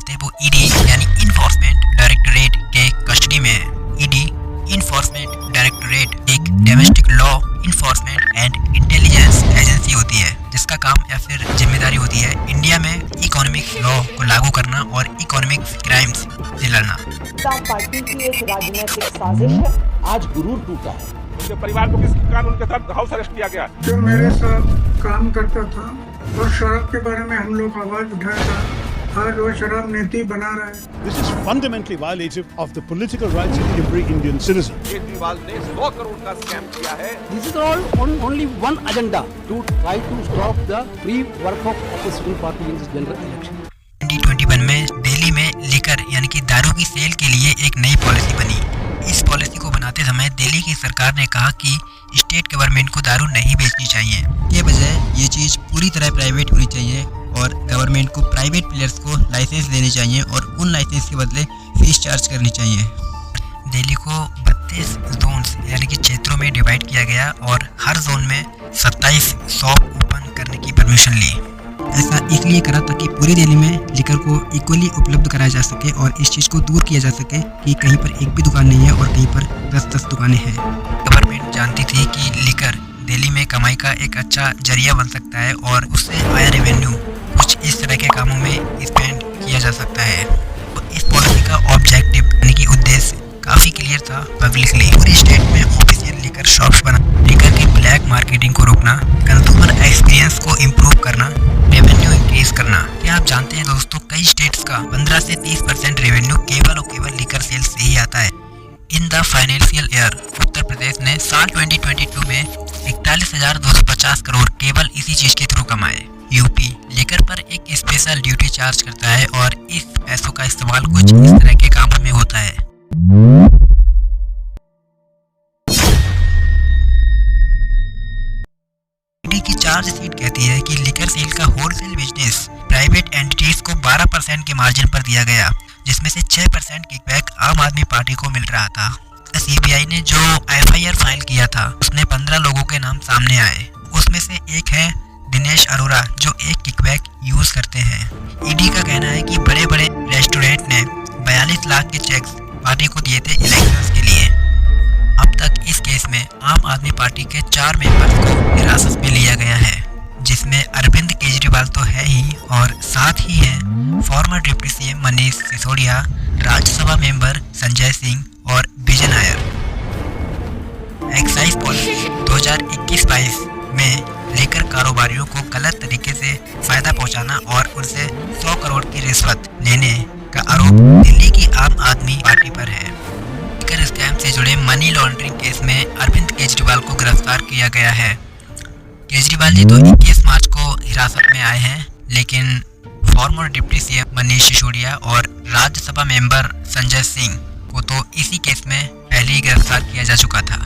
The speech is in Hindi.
चलते वो ईडी यानी इन्फोर्समेंट डायरेक्टोरेट के कस्टडी में है। ईडी इन्फोर्समेंट डायरेक्टोरेट एक domestic law enforcement and intelligence agency होती है जिसका काम या फिर जिम्मेदारी होती है इंडिया में इकोनॉमिक लॉ को लागू करना और इकोनॉमिक क्राइम्स से लड़ना। पार्टी की एक राजनीतिक साजिश है। आज गुरूर टूटा है। उनके परिवार को किस कानून के तहत हाउस अरेस्ट किया गया? जो मेरे साथ काम करता था और शराब के बारे में हम लोग आवाज उठाया था, आज वो शराब नीति बना रहा है। This is fundamentally violative of the political rights of every Indian citizen. Kejriwal ने 100 करोड़ का स्कैम किया है। This is all on only one agenda to try to stop the free work of opposition party in this general election. 2021 में दिल्ली में लिकर यानी कि दारू की सेल के लिए एक नई पॉलिसी बनी। इस पॉलिसी को बनाते समय दिल्ली की सरकार ने कहा कि स्टेट गवर्नमेंट को दारू नहीं बेचनी चाहिए, के बजाय ये चीज़ पूरी तरह प्राइवेट होनी चाहिए और गवर्नमेंट को प्राइवेट प्लेयर्स को लाइसेंस देने चाहिए और उन लाइसेंस के बदले फीस चार्ज करनी चाहिए। दिल्ली को 32 जोन्स यानी कि क्षेत्रों में डिवाइड किया गया और हर जोन में 27 शॉप ओपन करने की परमिशन ली। ऐसा इसलिए करा ताकि पूरी दिल्ली में लिकर को इक्वली उपलब्ध कराया जा सके और इस चीज़ को दूर किया जा सके कि कहीं पर एक भी दुकान नहीं है और कहीं पर 10-10 दुकानें हैं। गवर्नमेंट जानती थी कि लिकर दिल्ली में कमाई का एक अच्छा जरिया बन सकता है और उससे आया रेवेन्यू कुछ इस तरह के कामों में स्पेंड किया जा सकता है। तो इस पॉलिसी का ऑब्जेक्टिव यानी कि उद्देश्य काफ़ी क्लियर था। पब्लिकली पूरे स्टेट में ऑफिशियल लिकर शॉप्स बना, लिकर की ब्लैक मार्केटिंग को रोकना, कंज्यूमर एक्सपीरियंस को इम्प्रूव करना, रेवेन्यू इंक्रीज करना। क्या आप जानते हैं दोस्तों, कई स्टेट्स का 15 से 30% रेवेन्यू केवल और केवल लिकर सेल्स से ही आता है। In the financial year Uttar Pradesh ने साल 2022 में 41,250 करोड़ केवल इसी चीज के थ्रू कमाए। यूपी लेकर पर एक स्पेशल ड्यूटी चार्ज करता है और इस पैसों का इस्तेमाल कुछ इस तरह के कामों में होता है। ईडी की चार्ज शीट कहती है कि लिकर सेल का होलसेल बिजनेस प्राइवेट एंटिटीज को 12% के मार्जिन पर दिया गया, जिसमें से 6% किकबैक आम आदमी पार्टी को मिल रहा था। सीबीआई ने जो एफआईआर फाइल किया था उसमें 15 लोगों के नाम सामने आए। उसमें से एक है दिनेश अरोड़ा जो एक किकबैक यूज करते हैं। ईडी का कहना है कि बड़े बड़े रेस्टोरेंट ने 42 लाख के चेक्स पार्टी को दिए थे इलेक्शंस के लिए। अब तक इस केस में आम आदमी पार्टी के 4 मेंबर्स को हिरासत में लिया गया है, जिसमें अरविंद केजरीवाल तो है ही और साथ ही हैं farmer deputy CM Manish Sisodia, Rajya Sabha member Sanjay Singh और विजय नायर। एक्साइज पॉलिसी 2021-22 में लेकर कारोबारियों को गलत तरीके से फायदा पहुंचाना और उनसे 100 करोड़ की रिश्वत लेने का आरोप दिल्ली की आम आदमी पार्टी पर है। लेकर स्कैम से जुड़े मनी लॉन्ड्रिंग केस में अरविंद केजरीवाल को गिरफ्तार किया गया है। केजरीवाल जी तो 21 मार्च को हिरासत में आए हैं, लेकिन farmer deputy CM Manish Sisodia और राज्यसभा मेंबर संजय सिंह को तो इसी केस में पहले ही गिरफ्तार किया जा चुका था।